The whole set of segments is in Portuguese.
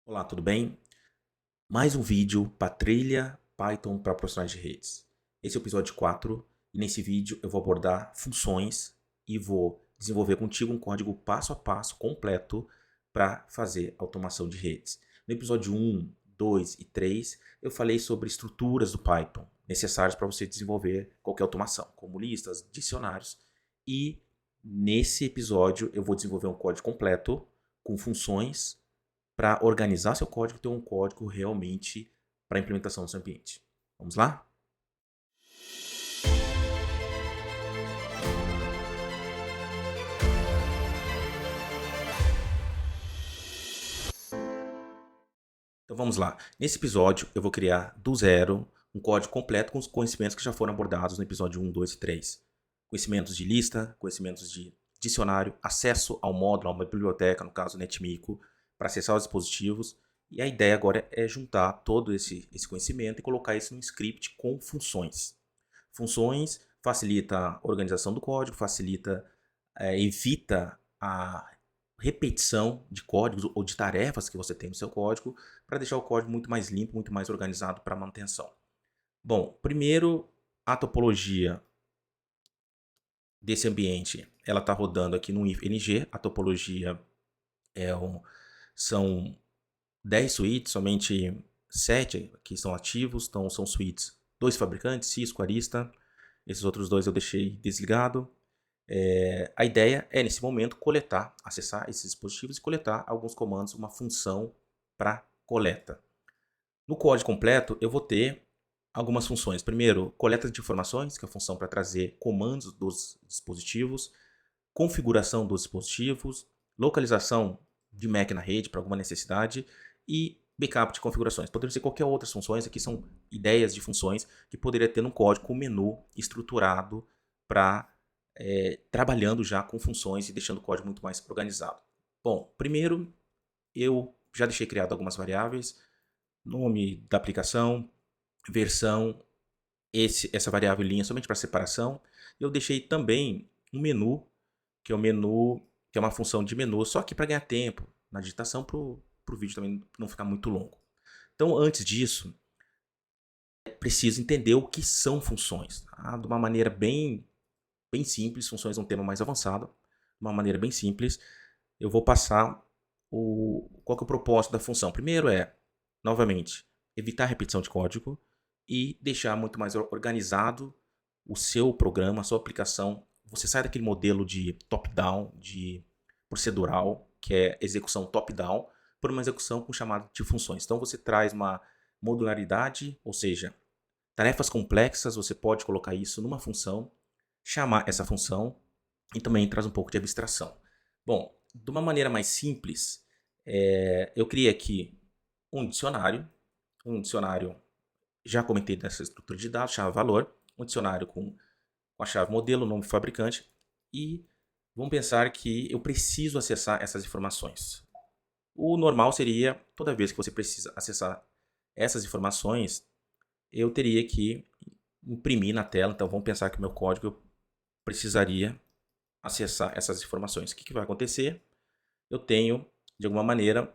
Olá, tudo bem? Mais um vídeo para trilha Python para profissionais de redes. Esse é o episódio 4 e nesse vídeo eu vou abordar funções e vou desenvolver contigo um código passo a passo completo para fazer automação de redes. No episódio 1, 2 e 3 eu falei sobre estruturas do Python necessárias para você desenvolver qualquer automação, como listas, dicionários, e nesse episódio eu vou desenvolver um código completo com funções para organizar seu código e ter um código realmente para implementação no seu ambiente. Vamos lá? Então vamos lá. Nesse episódio eu vou criar do zero um código completo com os conhecimentos que já foram abordados no episódio 1, 2 e 3. Conhecimentos de lista, conhecimentos de dicionário, acesso ao módulo, a uma biblioteca, no caso NetMico, para acessar os dispositivos. E a ideia agora é juntar todo esse conhecimento e colocar isso num script com funções. Funções facilita a organização do código, evita a repetição de códigos ou de tarefas que você tem no seu código, para deixar o código muito mais limpo, muito mais organizado para manutenção. Bom, primeiro, a topologia desse ambiente, ela está rodando aqui no IFNG. A topologia são 10 suítes, somente 7 que são ativos, então são suítes, 2 fabricantes, Cisco, Arista. Esses outros dois eu deixei desligado. A ideia é, nesse momento, acessar esses dispositivos e coletar alguns comandos, uma função para coleta. No código completo, eu vou ter algumas funções. Primeiro, coleta de informações, que é a função para trazer comandos dos dispositivos, configuração dos dispositivos, localização de MAC na rede para alguma necessidade e backup de configurações. Poderiam ser qualquer outras funções, aqui são ideias de funções que poderia ter no código com o menu estruturado para trabalhando já com funções e deixando o código muito mais organizado. Bom, primeiro eu já deixei criado algumas variáveis, nome da aplicação, versão, essa variável linha somente para separação. Eu deixei também um menu, que é o menu, que é uma função de menu, só que para ganhar tempo na digitação, para o vídeo também não ficar muito longo. Então, antes disso, é preciso entender o que são funções, tá? De uma maneira bem simples. Funções é um tema mais avançado. De uma maneira bem simples, eu vou passar qual que é o propósito da função. Primeiro novamente, evitar a repetição de código e deixar muito mais organizado o seu programa, a sua aplicação. Você sai daquele modelo de top-down, de procedural, que é execução top-down, por uma execução com chamado de funções. Então você traz uma modularidade, ou seja, tarefas complexas, você pode colocar isso numa função, chamar essa função e também traz um pouco de abstração. Bom, de uma maneira mais simples, eu criei aqui um dicionário, já comentei dessa estrutura de dados, chave valor, um dicionário com a chave modelo, nome do fabricante, e vamos pensar que eu preciso acessar essas informações. O normal seria, toda vez que você precisa acessar essas informações, eu teria que imprimir na tela. Então vamos pensar que o meu código eu precisaria acessar essas informações. O que vai acontecer? Eu tenho, de alguma maneira,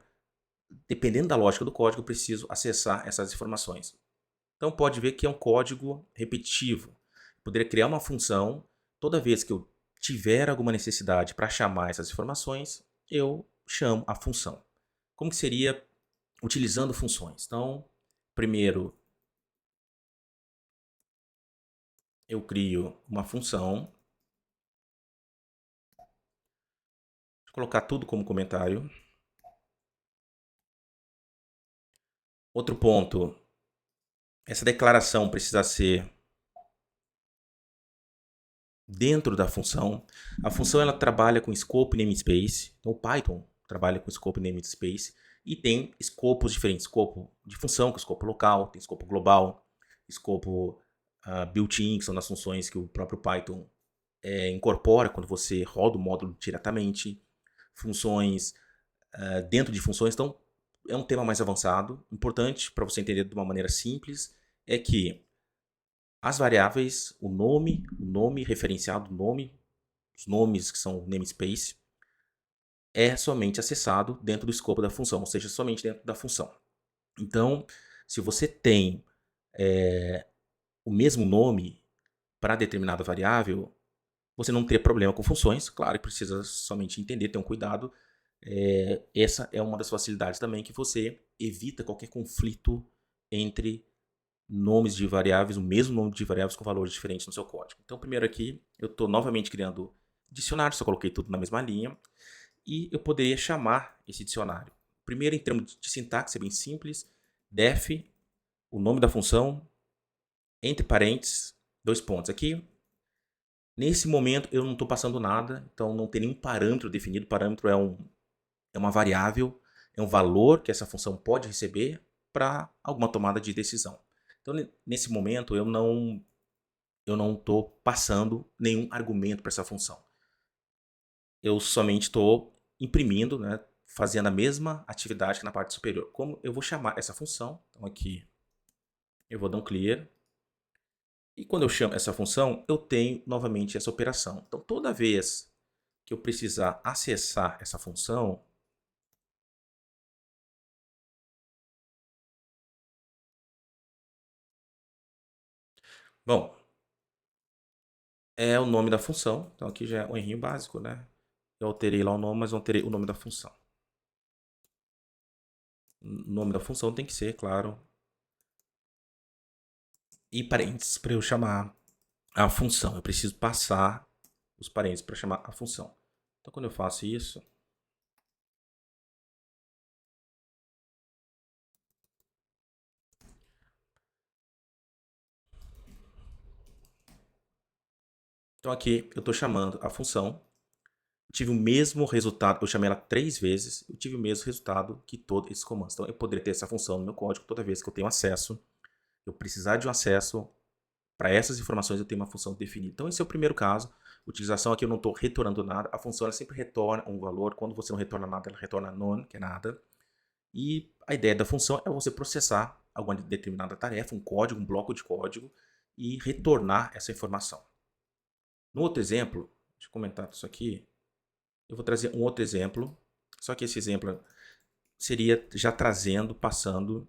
dependendo da lógica do código, eu preciso acessar essas informações. Então pode ver que é um código repetitivo. Eu poderia criar uma função, toda vez que eu tiver alguma necessidade para chamar essas informações, eu chamo a função. Como que seria utilizando funções? Então, primeiro eu crio uma função, vou colocar tudo como comentário. Outro ponto, essa declaração precisa ser dentro da função. A função ela trabalha com scope e namespace. Então o Python trabalha com scope e namespace e tem escopos diferentes. Escopo de função, que é o escopo local, tem escopo global, escopo built-in, que são das funções que o próprio Python incorpora quando você roda o módulo diretamente. Funções dentro de funções. Então é um tema mais avançado. Importante para você entender de uma maneira simples é que as variáveis, o nome referenciado, os nomes que são namespace, é somente acessado dentro do escopo da função, ou seja, somente dentro da função. Então, se você tem o mesmo nome para determinada variável, você não teria problema com funções. Claro que precisa somente entender, ter um cuidado. Essa é uma das facilidades também, que você evita qualquer conflito entre nomes de variáveis, o mesmo nome de variáveis com valores diferentes no seu código. Então, primeiro aqui, eu estou novamente criando dicionário, só coloquei tudo na mesma linha, e eu poderia chamar esse dicionário. Primeiro, em termos de sintaxe, é bem simples, def, o nome da função, entre parênteses, 2 pontos. Aqui, nesse momento, eu não estou passando nada, então não tem nenhum parâmetro definido. Parâmetro é uma variável, é um valor que essa função pode receber para alguma tomada de decisão. Então, nesse momento, eu não estou passando nenhum argumento para essa função. Eu somente estou imprimindo, né, fazendo a mesma atividade que na parte superior. Como eu vou chamar essa função? Então aqui eu vou dar um clear. E quando eu chamo essa função, eu tenho novamente essa operação. Então toda vez que eu precisar acessar essa função, bom, é o nome da função. Então aqui já é um errinho básico, né? Eu alterei lá o nome, mas não alterei o nome da função. O nome da função tem que ser, claro, e parênteses para eu chamar a função. Eu preciso passar os parênteses para chamar a função. Então, quando eu faço isso, então aqui eu estou chamando a função, tive o mesmo resultado, eu chamei ela 3 vezes, eu tive o mesmo resultado que todos esses comandos. Então, eu poderia ter essa função no meu código toda vez que eu tenho acesso, eu precisar de um acesso para essas informações, eu tenho uma função definida. Então, esse é o primeiro caso. Utilização aqui eu não estou retornando nada, a função ela sempre retorna um valor, quando você não retorna nada, ela retorna none, que é nada. E a ideia da função é você processar alguma determinada tarefa, um código, um bloco de código, e retornar essa informação. No outro exemplo, deixa eu comentar isso aqui, eu vou trazer um outro exemplo, só que esse exemplo seria já trazendo, passando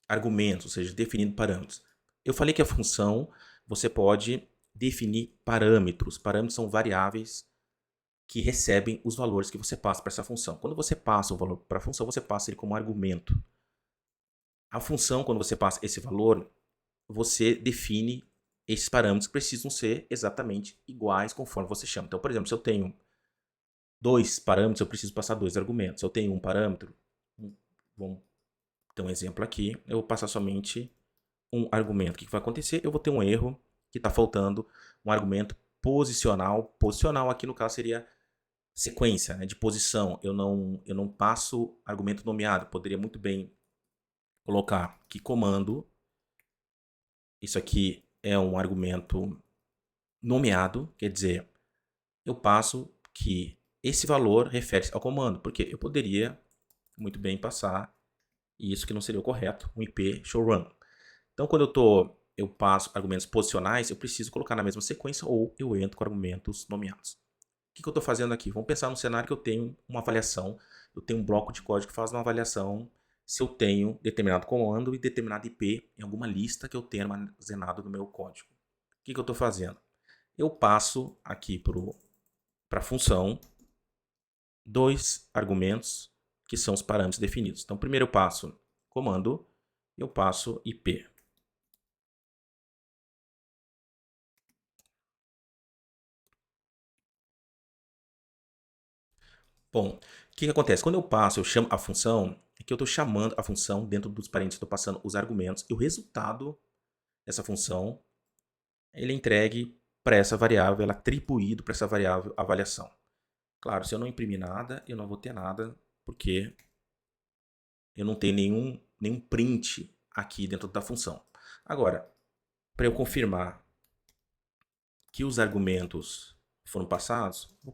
argumentos, ou seja, definindo parâmetros. Eu falei que a função, você pode definir parâmetros. Parâmetros são variáveis que recebem os valores que você passa para essa função. Quando você passa o valor para a função, você passa ele como argumento. A função, quando você passa esse valor, você define esses parâmetros que precisam ser exatamente iguais conforme você chama. Então, por exemplo, se eu tenho 2 parâmetros, eu preciso passar 2 argumentos. Se eu tenho um parâmetro, vamos ter um exemplo aqui, eu vou passar somente um argumento. O que vai acontecer? Eu vou ter um erro que está faltando um argumento posicional. Posicional aqui no caso seria sequência, né, de posição. Eu não passo argumento nomeado. Poderia muito bem colocar que comando. Isso aqui é um argumento nomeado, quer dizer, eu passo que esse valor refere-se ao comando, porque eu poderia muito bem passar isso que não seria o correto, um IP showrun. Então, quando eu passo argumentos posicionais, eu preciso colocar na mesma sequência ou eu entro com argumentos nomeados. O que eu estou fazendo aqui? Vamos pensar num cenário que eu tenho uma avaliação, eu tenho um bloco de código que faz uma avaliação se eu tenho determinado comando e determinado IP em alguma lista que eu tenho armazenado no meu código. O que eu estou fazendo? Eu passo aqui para a função 2 argumentos que são os parâmetros definidos. Então, primeiro eu passo comando, eu passo IP. Bom, o que acontece? Quando eu chamo a função, é que eu estou chamando a função dentro dos parênteses, estou passando os argumentos, e o resultado dessa função, ele é entregue para essa variável, ela é atribuído para essa variável avaliação. Claro, se eu não imprimir nada, eu não vou ter nada, porque eu não tenho nenhum print aqui dentro da função. Agora, para eu confirmar que os argumentos foram passados, vou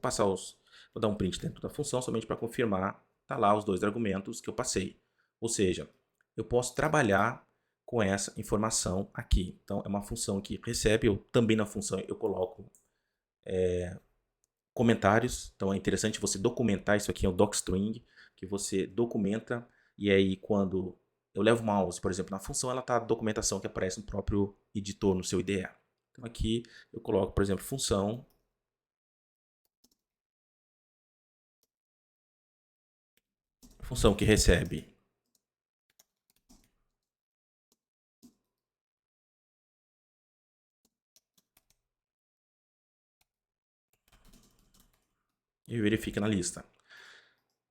dar um print dentro da função somente para confirmar, tá lá os 2 argumentos que eu passei. Ou seja, eu posso trabalhar com essa informação aqui. Então, é uma função que recebe, eu também na função eu coloco comentários. Então é interessante você documentar. Isso aqui é o docstring, que você documenta. E aí quando eu levo o mouse, por exemplo, na função, ela está a documentação que aparece no próprio editor, no seu IDE. Então aqui eu coloco, por exemplo, função que recebe e verifica na lista.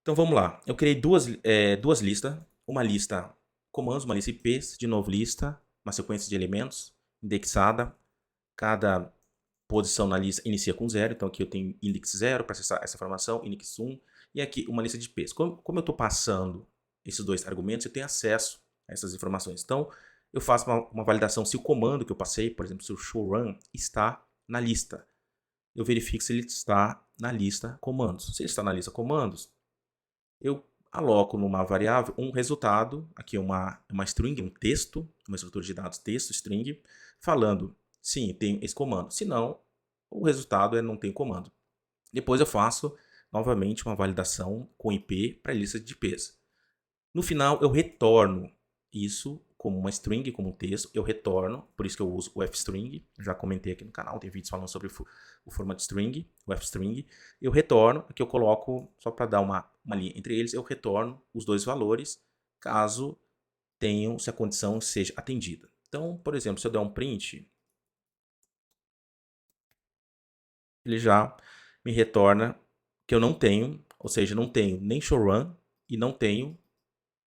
Então vamos lá. Eu criei duas listas. Uma lista comandos, uma lista IPs, de novo lista, uma sequência de elementos, indexada. Cada posição na lista inicia com 0. Então aqui eu tenho index 0 para acessar essa informação, index 1. E aqui uma lista de IPs. Como eu estou passando esses dois argumentos, eu tenho acesso a essas informações. Então eu faço uma validação se o comando que eu passei, por exemplo, se o showrun está na lista. Eu verifico se ele está na lista comandos. Se ele está na lista comandos, eu aloco numa variável um resultado, aqui uma string, um texto, uma estrutura de dados texto, string, falando, sim, tem esse comando. Se não, o resultado é não tem comando. Depois eu faço novamente uma validação com IP para a lista de IPs. No final, eu retorno isso como uma string, como um texto, eu retorno, por isso que eu uso o fstring, já comentei aqui no canal, tem vídeos falando sobre o formato string, o fstring, eu retorno, aqui eu coloco, só para dar uma linha entre eles, eu retorno os dois valores, caso tenham, se a condição seja atendida. Então, por exemplo, se eu der um print, ele já me retorna que eu não tenho, ou seja, não tenho nem showrun e não tenho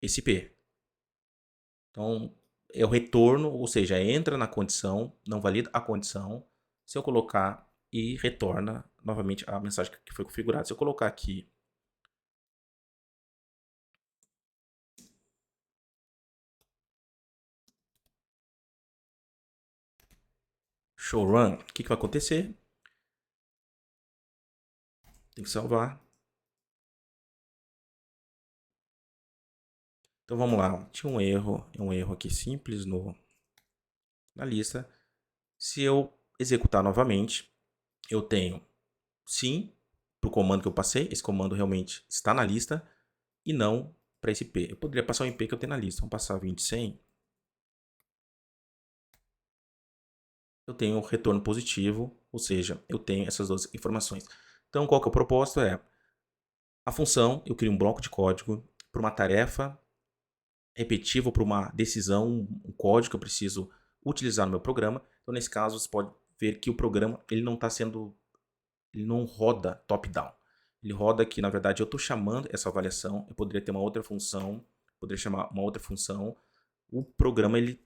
esse IP. Então, eu retorno, ou seja, entra na condição, não valida a condição. Se eu colocar e retorna novamente a mensagem que foi configurada. Se eu colocar aqui showrun, o que vai acontecer? Tem que salvar. Então vamos lá, tinha um erro aqui simples na lista. Se eu executar novamente, eu tenho sim para o comando que eu passei, esse comando realmente está na lista, e não para esse IP. Eu poderia passar o IP que eu tenho na lista, vamos passar 20/100. Eu tenho um retorno positivo, ou seja, eu tenho essas duas informações. Então, qual que é o propósito? A função, eu crio um bloco de código para uma tarefa repetível, para uma decisão, um código que eu preciso utilizar no meu programa. Então, nesse caso, você pode ver que o programa ele não roda top-down. Ele roda que, na verdade, eu estou chamando essa avaliação, eu poderia ter uma outra função, poderia chamar uma outra função. O programa, ele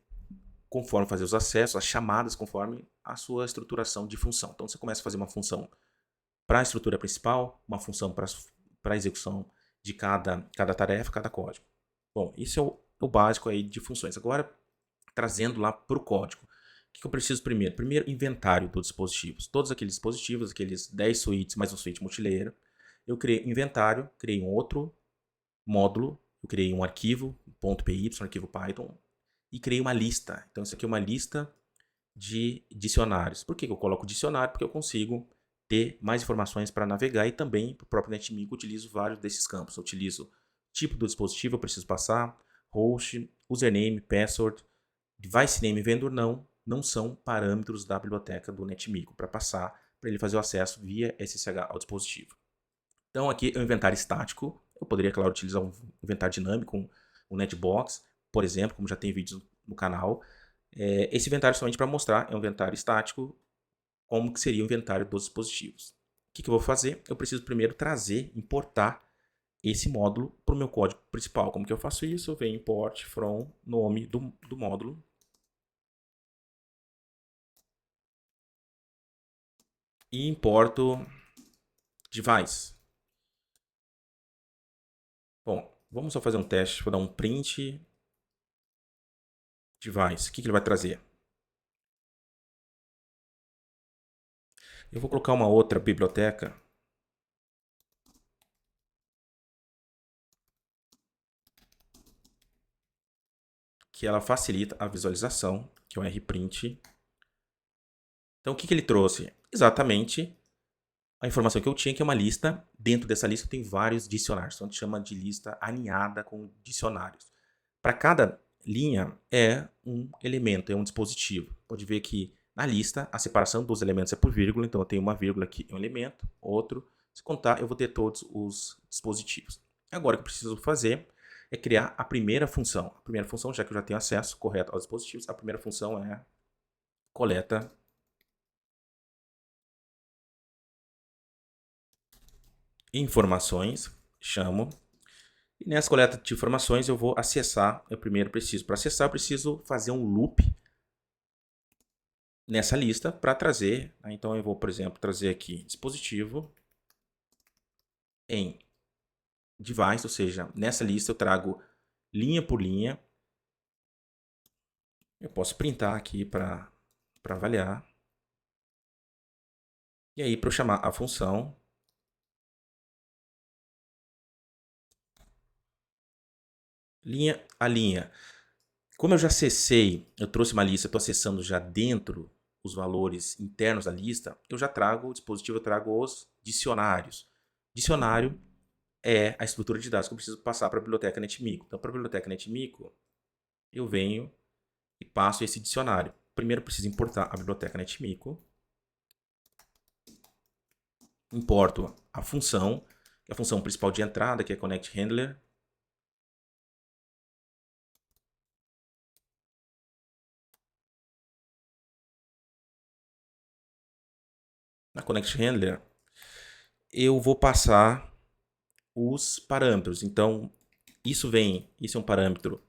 conforme fazer os acessos, as chamadas conforme a sua estruturação de função. Então você começa a fazer uma função para a estrutura principal, uma função para a execução de cada tarefa, cada código. Bom, isso é o básico aí de funções. Agora, trazendo lá para o código. O que eu preciso primeiro? Primeiro, inventário dos dispositivos. Todos aqueles dispositivos, aqueles 10 suítes mais um suíte multilayer. Eu criei inventário, criei um outro módulo, eu criei um arquivo, .py, um arquivo Python, e criei uma lista. Então, isso aqui é uma lista de dicionários. Por que eu coloco dicionário? Porque eu consigo ter mais informações para navegar e também para o próprio NetMigo eu utilizo vários desses campos. Eu utilizo tipo do dispositivo, eu preciso passar, host, username, password, device name e vendor não são parâmetros da biblioteca do NetMigo para passar, para ele fazer o acesso via SSH ao dispositivo. Então aqui é um inventário estático. Eu poderia, claro, utilizar um inventário dinâmico, um Netbox, por exemplo, como já tem vídeos no canal. Esse inventário somente para mostrar é um inventário estático, como que seria o inventário dos dispositivos. O que eu vou fazer? Eu preciso primeiro trazer, importar esse módulo para o meu código principal. Como que eu faço isso? Eu venho import from nome do módulo. E importo device. Bom, vamos só fazer um teste. Vou dar um print device. O que ele vai trazer? Eu vou colocar uma outra biblioteca que ela facilita a visualização, que é o rprint. Então, o que ele trouxe? Exatamente a informação que eu tinha, que é uma lista. Dentro dessa lista tem vários dicionários. Então a gente chama de lista aninhada com dicionários. Para cada linha é um elemento, é um dispositivo. Pode ver que na lista a separação dos elementos é por vírgula, então eu tenho uma vírgula aqui, um elemento, outro. Se contar, eu vou ter todos os dispositivos. Agora o que eu preciso fazer é criar a primeira função. A primeira função, já que eu já tenho acesso correto aos dispositivos, a primeira função é coleta informações, chamo. E nessa coleta de informações eu vou acessar, eu primeiro preciso, para acessar eu preciso fazer um loop nessa lista para trazer, né? Então eu vou, por exemplo, trazer aqui dispositivo em device, ou seja, nessa lista eu trago linha por linha. Eu posso printar aqui para avaliar. E aí para eu chamar a função, linha a linha. Como eu já acessei, eu trouxe uma lista, estou acessando já dentro os valores internos da lista, eu já trago o dispositivo, eu trago os dicionários. Dicionário é a estrutura de dados que eu preciso passar para a biblioteca NetMico. Então, para a biblioteca NetMico, eu venho e passo esse dicionário. Primeiro, eu preciso importar a biblioteca NetMico. Importo a função, que é a função principal de entrada, que é Connect Handler. Na Connect Handler, eu vou passar os parâmetros. Então, isso é um parâmetro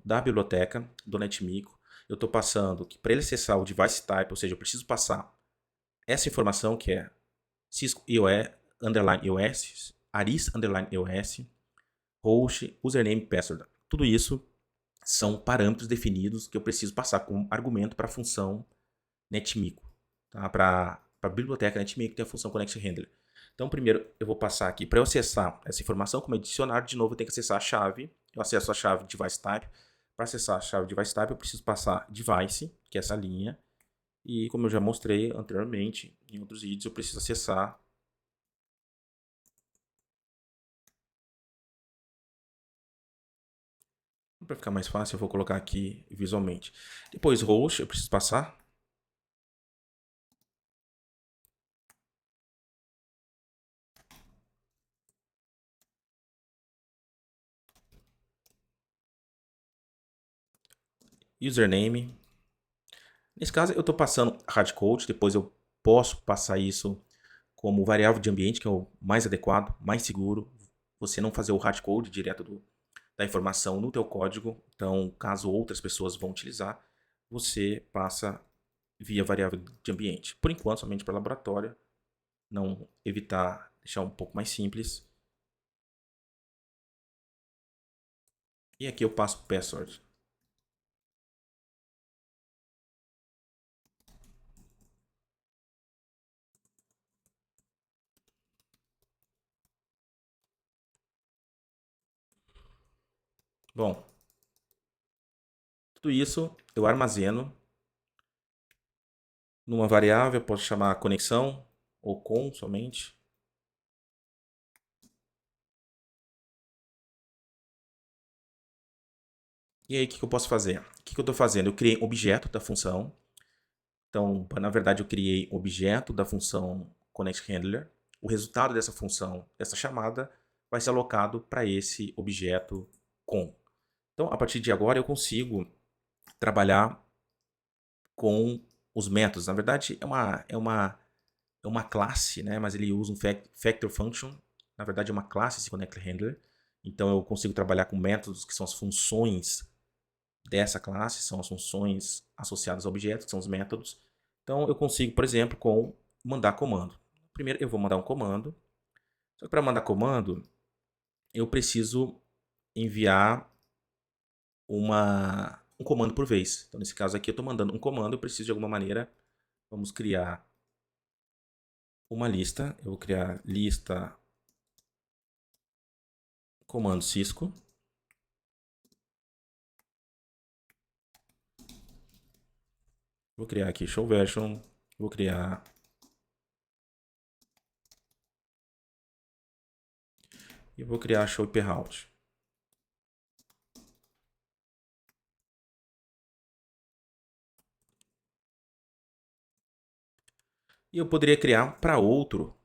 da biblioteca, do NetMico. Eu estou passando que para ele acessar o device type, ou seja, eu preciso passar essa informação que é Cisco IOE underline EOS, Aris underline EOS, host, username, password. Tudo isso são parâmetros definidos que eu preciso passar como argumento para a função NetMico, tá? Para a biblioteca NetMico tem a função Connect Handler. Então, primeiro eu vou passar aqui, para eu acessar essa informação como é dicionário, de novo eu tenho que acessar a chave. Eu acesso a chave device type. Para acessar a chave device type, eu preciso passar device, que é essa linha. E como eu já mostrei anteriormente em outros vídeos, eu preciso acessar para ficar mais fácil, eu vou colocar aqui visualmente. Depois host, eu preciso passar. Username. Nesse caso, eu estou passando hardcode, depois eu posso passar isso como variável de ambiente, que é o mais adequado, mais seguro. Você não fazer o hardcode direto da informação no teu código. Então, caso outras pessoas vão utilizar, você passa via variável de ambiente. Por enquanto, somente para laboratório. Não evitar, deixar um pouco mais simples. E aqui eu passo password. Bom, tudo isso eu armazeno numa variável, eu posso chamar conexão ou com somente. E aí, o que eu posso fazer? O que eu estou fazendo? Eu criei um objeto da função. Então, na verdade, eu criei um objeto da função ConnectHandler. O resultado dessa função, dessa chamada, vai ser alocado para esse objeto com. Então, a partir de agora, eu consigo trabalhar com os métodos. Na verdade, é uma classe, né? Mas ele usa um factor function. Na verdade, é uma classe esse ConnectHandler. Então, eu consigo trabalhar com métodos que são as funções dessa classe, são as funções associadas a objetos, que são os métodos. Então, eu consigo, por exemplo, com mandar comando. Primeiro, eu vou mandar um comando. Só que para mandar comando, eu preciso enviar um comando por vez. Então, nesse caso aqui, eu estou mandando um comando, eu preciso de alguma maneira, vamos criar uma lista. Eu vou criar lista comando Cisco. Vou criar aqui show version. Vou criar E vou criar show hyperroute. E eu poderia criar para outro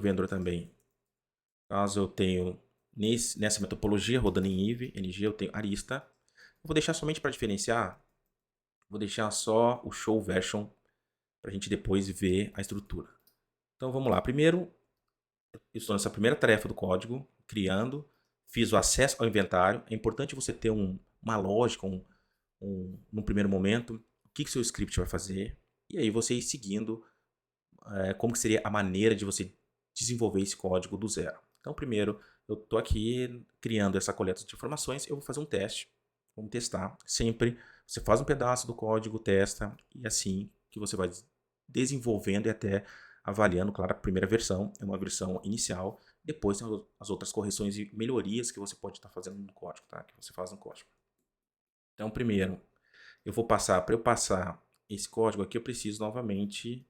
vendedor também. Caso eu tenho nessa metodologia rodando em Eve, NG, eu tenho Arista. Eu vou deixar somente para diferenciar, vou deixar só o show version para a gente depois ver a estrutura. Então vamos lá. Primeiro, eu estou nessa primeira tarefa do código, criando, fiz o acesso ao inventário. É importante você ter uma lógica, num primeiro momento, o que seu script vai fazer, e aí você ir seguindo como que seria a maneira de você desenvolver esse código do zero. Então, primeiro, eu estou aqui criando essa coleta de informações, eu vou fazer um teste, vamos testar. Sempre você faz um pedaço do código, testa, e assim que você vai desenvolvendo e até avaliando. Claro, a primeira versão é uma versão inicial, depois tem as outras correções e melhorias que você pode estar fazendo no código, tá? Que você faz no código. Então, primeiro, para eu passar esse código aqui, eu preciso novamente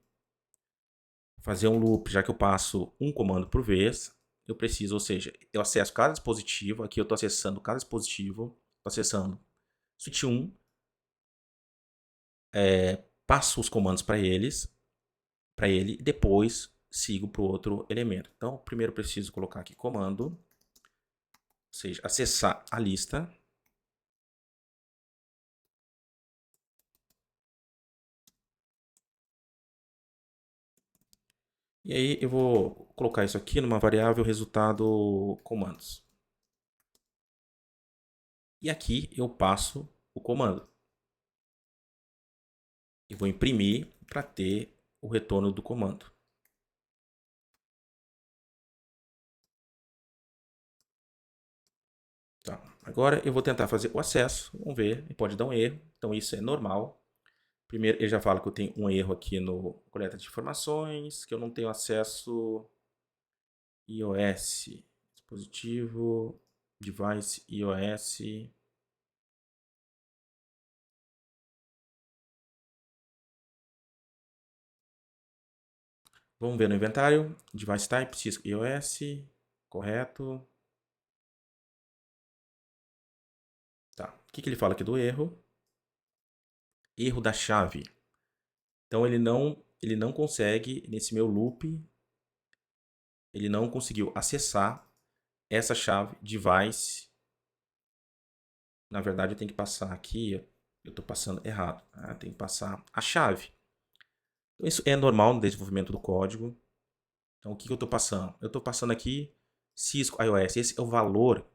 fazer um loop, já que eu passo um comando por vez, eu preciso, ou seja, eu acesso cada dispositivo, aqui eu estou acessando cada dispositivo, estou acessando switch 1, passo os comandos para ele, e depois sigo para o outro elemento. Então, primeiro eu preciso colocar aqui comando, ou seja, acessar a lista. E aí eu vou colocar isso aqui numa variável resultado comandos. E aqui eu passo o comando. E vou imprimir para ter o retorno do comando. Tá. Agora eu vou tentar fazer o acesso. Vamos ver, pode dar um erro. Então isso é normal. Primeiro ele já fala que eu tenho um erro aqui no coleta de informações, que eu não tenho acesso iOS, dispositivo, device iOS. Vamos ver no inventário. Device type, Cisco iOS. Correto. Tá. O que ele fala aqui do erro? Erro da chave. Então ele não consegue, nesse meu loop, ele não conseguiu acessar essa chave device. Na verdade eu tenho que passar aqui, eu estou passando errado. Tá? Tem que passar a chave. Então isso é normal no desenvolvimento do código. Então o que eu estou passando? Eu estou passando aqui Cisco iOS. Esse é o valor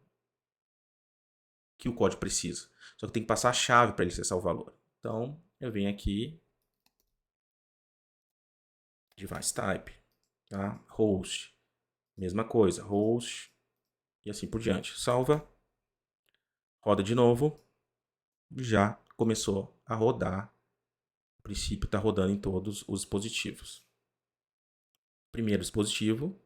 que o código precisa. Só que tem que passar a chave para ele acessar o valor. Então eu venho aqui, device type, tá? Host, mesma coisa, host e assim por diante. Salva, roda de novo, já começou a rodar. A princípio está rodando em todos os dispositivos. Primeiro dispositivo.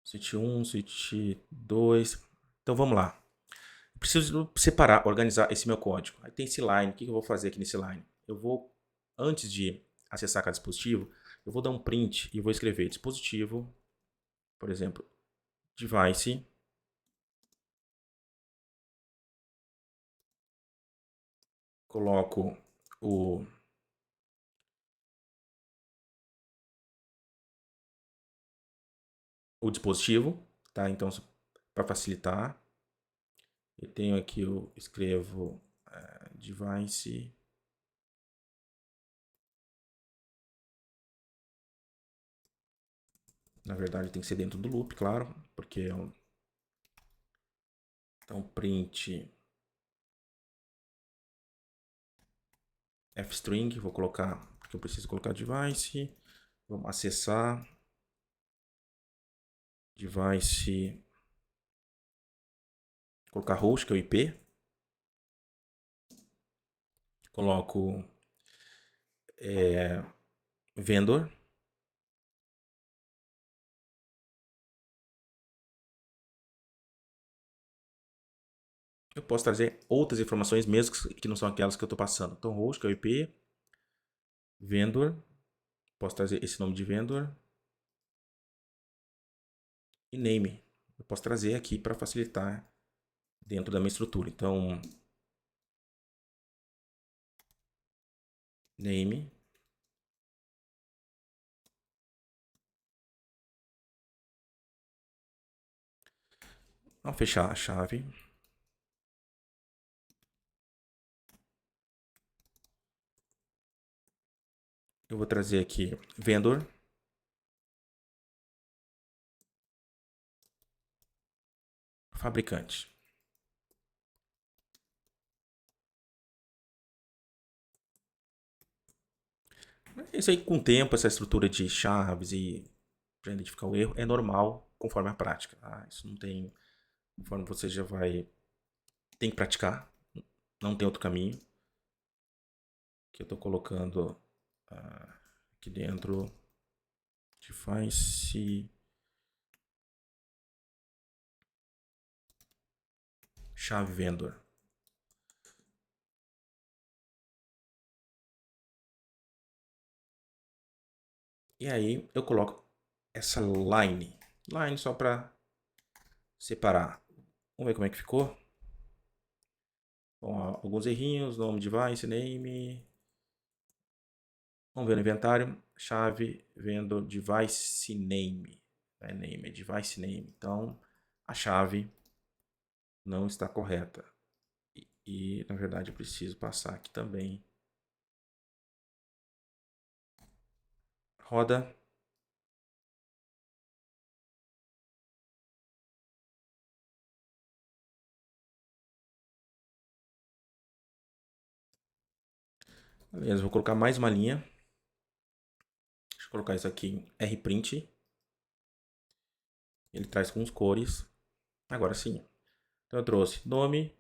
Switch 1, switch 2. Então vamos lá. Eu preciso separar, organizar esse meu código. Aí tem esse line. O que eu vou fazer aqui nesse line? Eu vou, antes de acessar cada dispositivo, eu vou dar um print e vou escrever dispositivo, por exemplo, device. Coloco o dispositivo, tá? Então, para facilitar, eu tenho aqui, eu escrevo device. Na verdade, tem que ser dentro do loop, claro, porque então print fstring, vou colocar, porque eu preciso colocar device. Vamos acessar device, colocar host, que é o IP. Coloco vendor. eu posso trazer outras informações mesmo que não são aquelas que eu estou passando. Então, host, que é o IP, vendor, posso trazer esse nome de vendor e name. Eu posso trazer aqui para facilitar dentro da minha estrutura. Então, name. Vamos fechar a chave. Eu vou trazer aqui vendor. Fabricante. Isso aí, com o tempo, essa estrutura de chaves e para identificar o erro é normal conforme a prática. Tá? Isso não tem. Conforme você já vai. Tem que praticar. Não tem outro caminho. Que eu estou colocando aqui dentro. Device. Chave vendor. E aí eu coloco essa line. Line só para separar. Vamos ver como é que ficou. Bom, alguns errinhos, nome device, name. Vamos ver no inventário. Chave vendor device name. Não é name, é device name. Então, a chave não está correta. E na verdade, eu preciso passar aqui também. Roda. Beleza, vou colocar mais uma linha. Deixa eu colocar isso aqui em rprint. Ele traz com as cores. Agora sim. Então eu trouxe nome,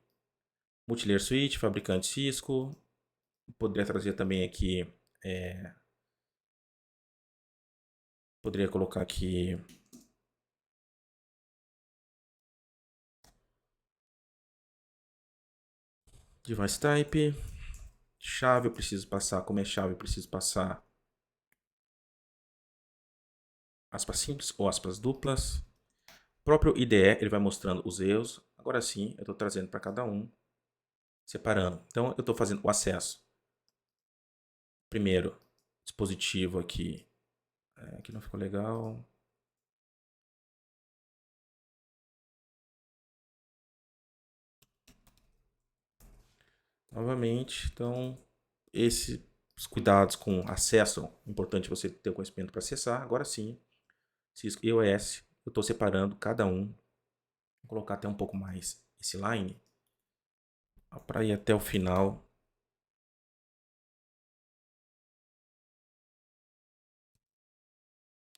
multilayer switch, fabricante Cisco. Poderia trazer também aqui. Poderia colocar aqui. Device type. Chave eu preciso passar. Como é chave, eu preciso passar aspas simples ou aspas duplas. O próprio IDE ele vai mostrando os erros. Agora sim, eu estou trazendo para cada um, separando. Então eu estou fazendo o acesso. Primeiro, dispositivo aqui. Aqui não ficou legal. Novamente, então, esses cuidados com acesso, é importante você ter o conhecimento para acessar. Agora sim, Cisco e EOS, eu estou separando cada um. Vou colocar até um pouco mais esse line, para ir até o final.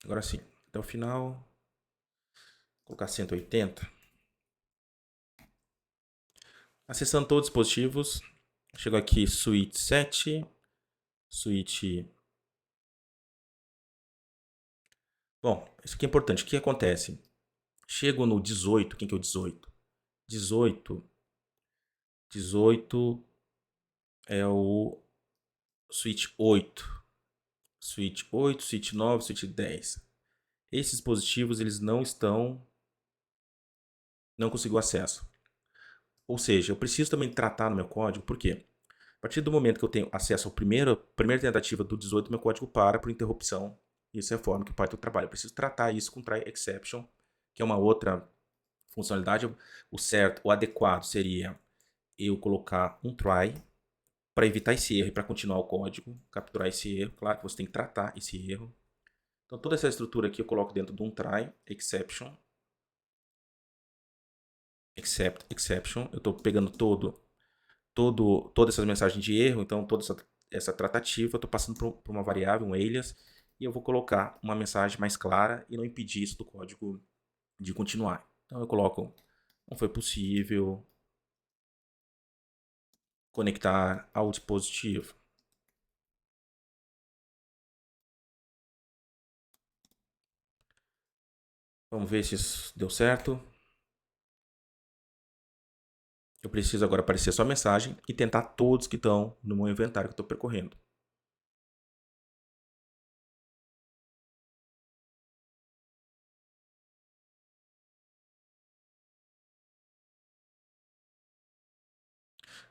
Agora sim, até o final, vou colocar 180. Acessando todos os dispositivos, chego aqui, switch 7, switch. Bom, isso aqui é importante. O que acontece? Chego no 18, quem que é o 18? 18 é o switch 8. Switch 8, switch 9, switch 10. Esses dispositivos eles não consigo acesso. Ou seja, eu preciso também tratar no meu código, por quê? A partir do momento que eu tenho acesso à primeira tentativa do 18, meu código para por interrupção. Isso é a forma que o Python trabalha. Eu preciso tratar isso com try exception, que é uma outra funcionalidade. O certo, o adequado seria eu colocar um try para evitar esse erro e para continuar o código, capturar esse erro. Claro que você tem que tratar esse erro. Então toda essa estrutura aqui eu coloco dentro de um try exception. Exception. Eu estou pegando todas essas mensagens de erro, então toda essa tratativa, eu estou passando por uma variável, um alias, e eu vou colocar uma mensagem mais clara e não impedir isso do código de continuar. Então eu coloco, não foi possível conectar ao dispositivo. Vamos ver se isso deu certo. eu preciso agora aparecer só a mensagem e tentar todos que estão no meu inventário que eu estou percorrendo.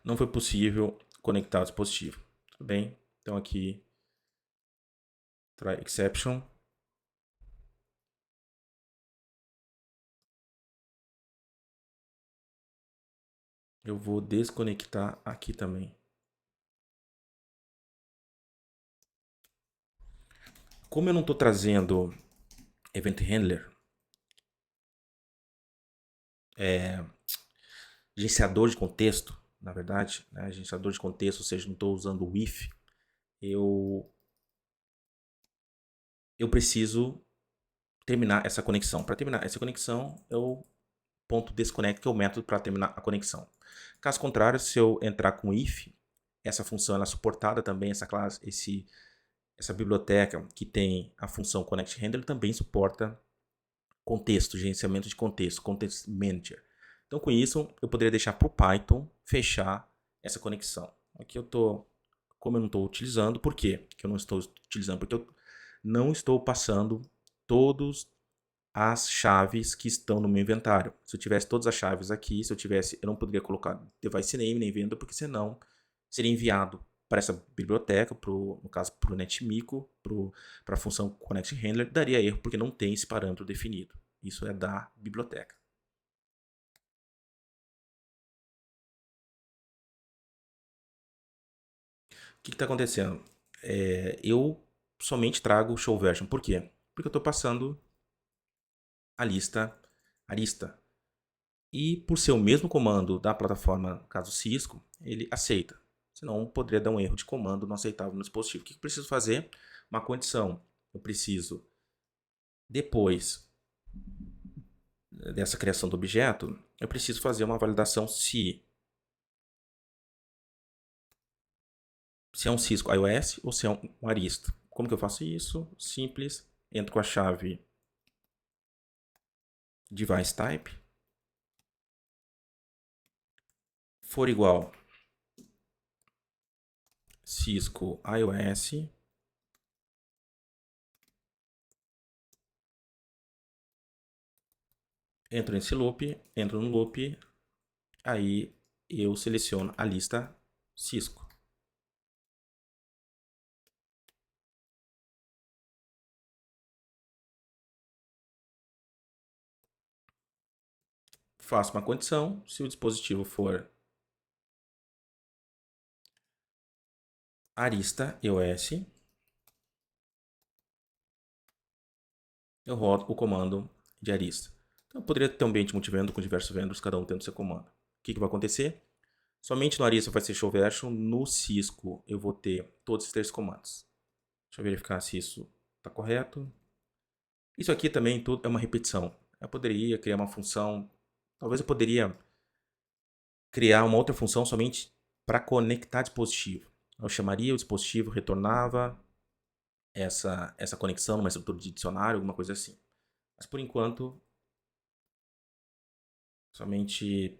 Não foi possível conectar o dispositivo. Tudo bem? Então aqui, try exception. Eu vou desconectar aqui também. Como eu não estou trazendo Event Handler, gerenciador de contexto, na verdade, né? Gerenciador de contexto, ou seja, não estou usando o if, eu preciso terminar essa conexão. Para terminar essa conexão, eu ponto desconnect, que é o método para terminar a conexão. Caso contrário, se eu entrar com if, essa função ela é suportada também, essa classe, essa biblioteca que tem a função connect handler também suporta contexto, gerenciamento de contexto, context manager. Então, com isso, eu poderia deixar para o Python fechar essa conexão. Aqui eu estou, como eu não estou utilizando, por quê que eu não estou utilizando? Porque eu não estou passando todos as chaves que estão no meu inventário. Se eu tivesse todas as chaves aqui, eu não poderia colocar device name nem vendor, porque senão seria enviado para essa biblioteca, no caso para o NetMico, para a função Connect Handler, daria erro porque não tem esse parâmetro definido. Isso é da biblioteca. O que está acontecendo? Eu somente trago o show version. Por quê? Porque eu estou passando a lista. E por ser o mesmo comando da plataforma, caso Cisco, ele aceita. Senão poderia dar um erro de comando não aceitável no dispositivo. O que eu preciso fazer? Uma condição. Eu preciso, depois dessa criação do objeto, eu preciso fazer uma validação se é um Cisco iOS ou se é um Arista. Como que eu faço isso? Simples. Entro com a chave device type. For igual Cisco iOS. Entro nesse loop, entro no loop, aí eu seleciono a lista Cisco. Faço uma condição, se o dispositivo for Arista EOS, eu rodo o comando de Arista. Então, eu poderia ter um ambiente multivendor com diversos vendors, cada um tendo seu comando. O que vai acontecer? Somente no Arista vai ser show version, no Cisco eu vou ter todos esses três comandos. Deixa eu verificar se isso está correto. Isso aqui também tudo é uma repetição. Eu poderia criar uma função, talvez eu poderia criar uma outra função somente para conectar dispositivo. Eu chamaria o dispositivo, retornava essa conexão numa estrutura de dicionário, alguma coisa assim. Mas por enquanto, somente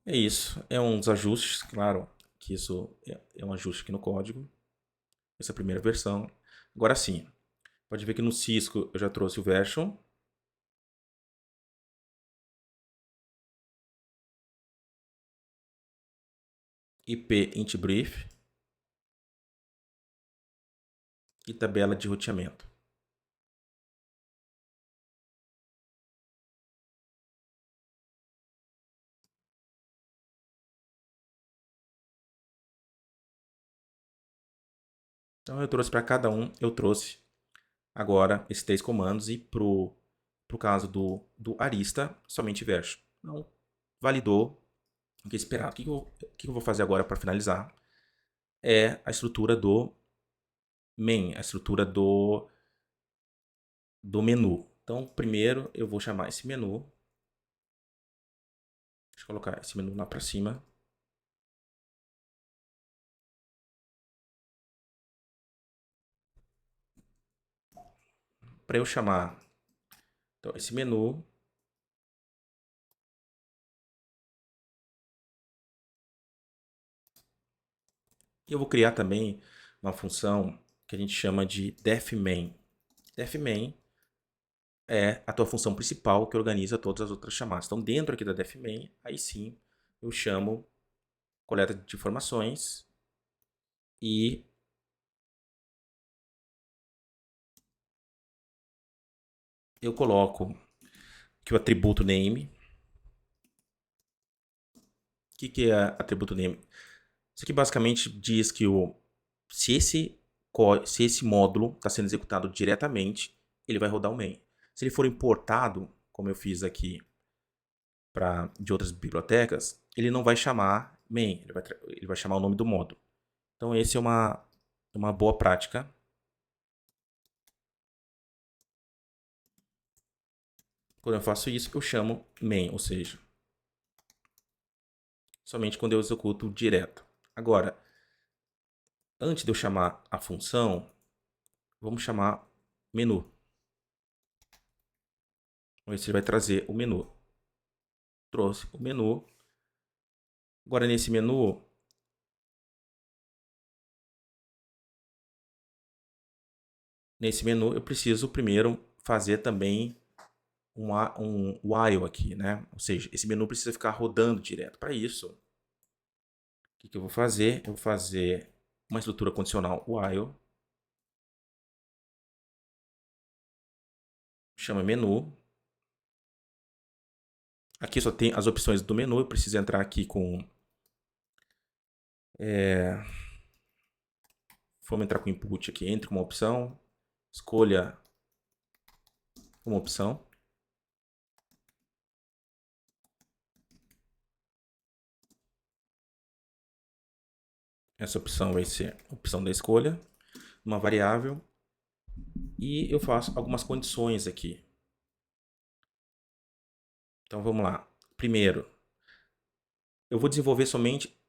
é isso. É uns ajustes, claro, que isso é um ajuste aqui no código. Essa é a primeira versão. Agora sim, pode ver que no Cisco eu já trouxe o version. IP int brief e tabela de roteamento. Então eu trouxe para cada um, eu trouxe agora esses três comandos e pro caso do Arista, somente version. Então, validou o que é esperado. O que eu vou fazer agora para finalizar? É a estrutura do main, a estrutura do menu. Então, primeiro eu vou chamar esse menu. Deixa eu colocar esse menu lá para cima. para eu chamar então, esse menu, eu vou criar também uma função que a gente chama de defMain. defMain é a tua função principal que organiza todas as outras chamadas. Então, dentro aqui da defMain, aí sim, eu chamo coleta de informações e eu coloco que o atributo name. O que é atributo name? Isso aqui basicamente diz que se esse módulo está sendo executado diretamente, ele vai rodar o main. Se ele for importado, como eu fiz aqui de outras bibliotecas, ele não vai chamar main, ele vai chamar o nome do módulo. Então, esse é uma boa prática. Quando eu faço isso, eu chamo main, ou seja, somente quando eu executo direto. Agora, antes de eu chamar a função, vamos chamar menu. Vamos ver se ele vai trazer o menu. Trouxe o menu. Agora, nesse menu, eu preciso primeiro fazer também um while aqui, né? Ou seja, esse menu precisa ficar rodando direto. Para isso, o que eu vou fazer? Eu vou fazer uma estrutura condicional while, chama menu. Aqui só tem as opções do menu, eu preciso entrar aqui com... vamos entrar com input aqui, entre uma opção, escolha uma opção. Essa opção vai ser a opção da escolha, uma variável, e eu faço algumas condições aqui. Então vamos lá. Primeiro, eu vou desenvolver somente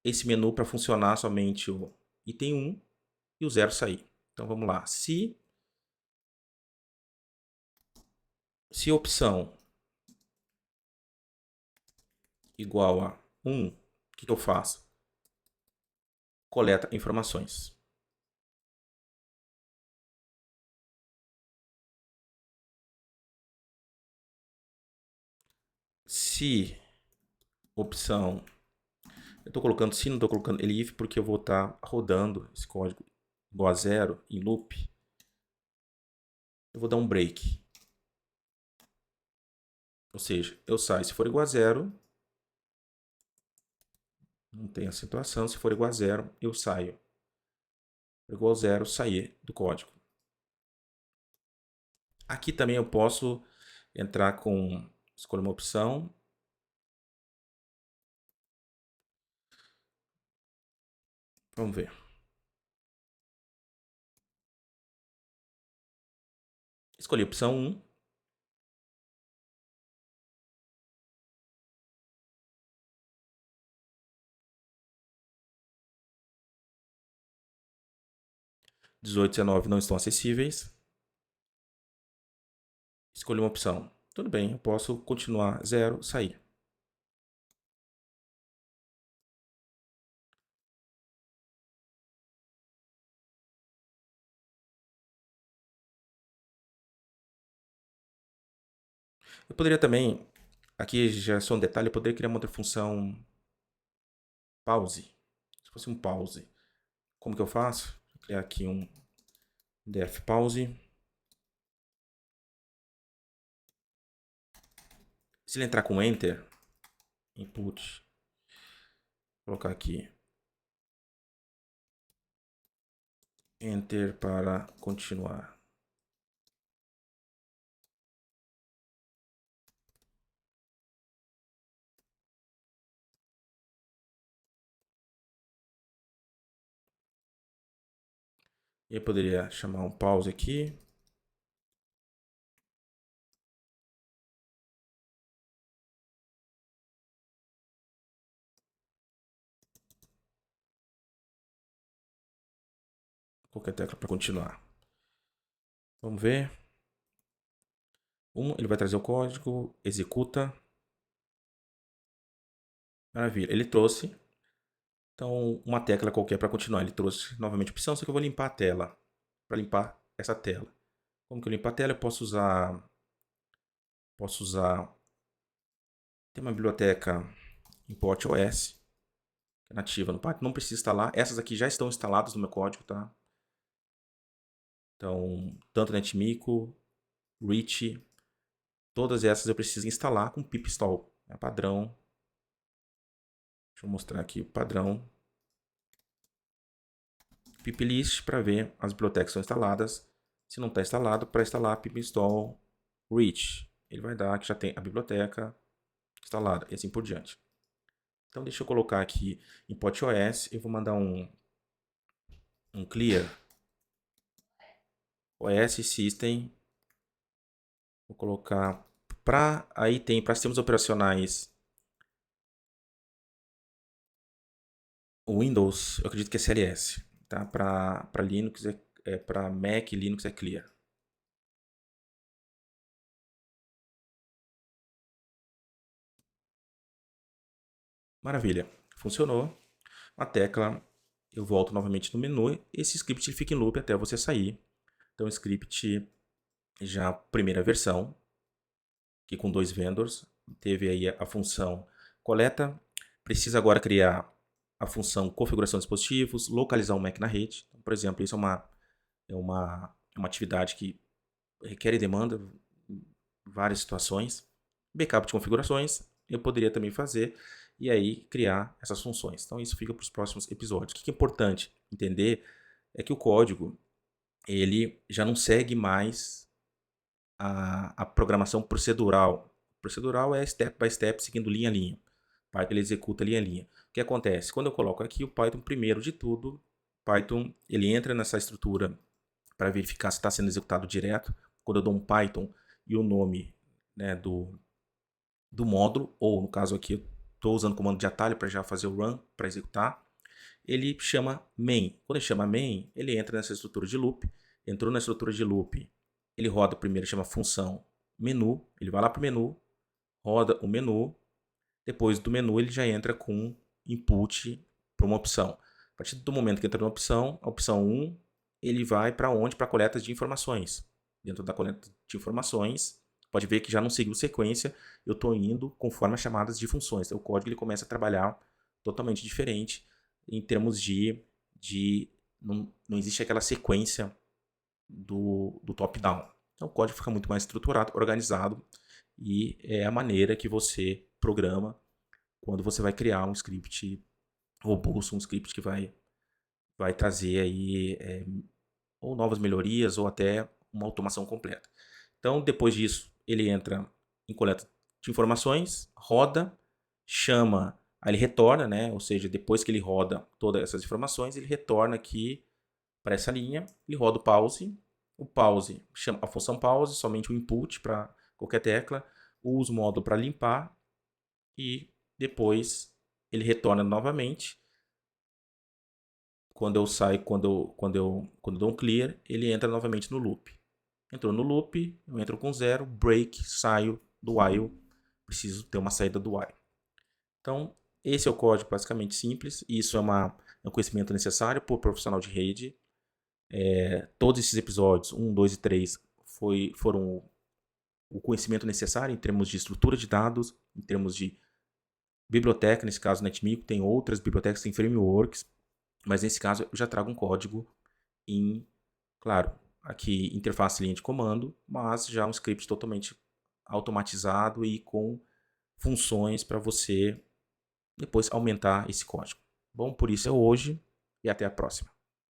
esse menu para funcionar somente o item 1 e o 0 sair. Então vamos lá. Se opção igual a 1, o que eu faço? Coleta informações. Se opção... eu estou colocando se, não estou colocando elif, porque eu vou estar rodando esse código igual a 0 em loop. Eu vou dar um break. Ou seja, eu saio se for igual a 0, não tem acentuação, se for igual a 0, eu saio. Se for igual a 0, sair do código. Aqui também eu posso entrar com, escolher uma opção. Vamos ver. Escolhi a opção 1. (18 e 19 não estão acessíveis). Escolhi uma opção. Tudo bem, eu posso continuar 0, sair. Eu poderia também, aqui já é só um detalhe, eu poderia criar uma outra função pause. Se fosse um pause. Como que eu faço? Vou criar aqui um def pause. Se ele entrar com enter, input, vou colocar aqui enter para continuar. E eu poderia chamar um pause aqui. Qualquer tecla para continuar. Vamos ver. Ele vai trazer o código, executa. Maravilha, ele trouxe. Então, uma tecla qualquer para continuar. Ele trouxe novamente a opção, só que eu vou limpar a tela. Para limpar essa tela. Como que eu limpo a tela? Eu posso usar... Tem uma biblioteca Import OS, que é nativa no Python. Não precisa instalar. Essas aqui já estão instaladas no meu código, tá? Então, tanto NetMico, Reach, todas essas eu preciso instalar com pip install. É padrão. Deixa eu mostrar aqui o padrão. Pip list para ver as bibliotecas que estão instaladas. Se não está instalado, para instalar pip install reach. Ele vai dar que já tem a biblioteca instalada e assim por diante. Então deixa eu colocar aqui em PotOS. Eu vou mandar um clear OS System. Vou colocar aí tem para sistemas operacionais o Windows, eu acredito que é CLS, tá? Para Linux para Mac, Linux é clear. Maravilha, funcionou. A tecla, eu volto novamente no menu. Esse script fica em loop até você sair. Então, o script já primeira versão, que com 2 vendors, teve aí a função coleta. Precisa agora criar a função configuração de dispositivos, localizar um Mac na rede. Então, por exemplo, isso é uma atividade que requer e demanda várias situações. Backup de configurações, eu poderia também fazer e aí criar essas funções. Então isso fica para os próximos episódios. O que é importante entender é que o código ele já não segue mais a programação procedural. Procedural é step by step, seguindo linha a linha. O Python ele executa linha a linha. O que acontece? Quando eu coloco aqui o Python, primeiro de tudo, Python ele entra nessa estrutura para verificar se está sendo executado direto. Quando eu dou um Python e o nome, né, do módulo, ou no caso aqui, eu estou usando o comando de atalho para já fazer o run, para executar, ele chama main. Quando ele chama main, ele entra nessa estrutura de loop. Entrou na estrutura de loop, ele roda primeiro, chama função menu, ele vai lá para o menu, roda o menu, depois do menu ele já entra com input para uma opção. A partir do momento que entra na opção, a opção 1, ele vai para onde? Para a coleta de informações. Dentro da coleta de informações, pode ver que já não seguiu sequência, eu estou indo conforme as chamadas de funções. Então, o código ele começa a trabalhar totalmente diferente em termos não existe aquela sequência do top-down. Então, o código fica muito mais estruturado, organizado e é a maneira que você programa quando você vai criar um script robusto, um script que vai trazer aí ou novas melhorias ou até uma automação completa. Então, depois disso, ele entra em coleta de informações, roda, chama, aí ele retorna, né? Ou seja, depois que ele roda todas essas informações, ele retorna aqui para essa linha, ele roda o pause chama a função pause, somente o input para qualquer tecla, usa o módulo para limpar e depois ele retorna novamente. Quando eu saio, quando eu dou um clear, ele entra novamente no loop. Entrou no loop, eu entro com 0, break, saio do while, preciso ter uma saída do while. Então, esse é o código basicamente simples, e isso é um conhecimento necessário para o profissional de rede. Todos esses episódios, 1, 2 e 3, foram o conhecimento necessário em termos de estrutura de dados, em termos de biblioteca, nesse caso NetMico, tem outras bibliotecas, tem frameworks, mas nesse caso eu já trago um código em, claro, aqui interface linha de comando, mas já um script totalmente automatizado e com funções para você depois aumentar esse código. Bom, por isso é hoje e até a próxima.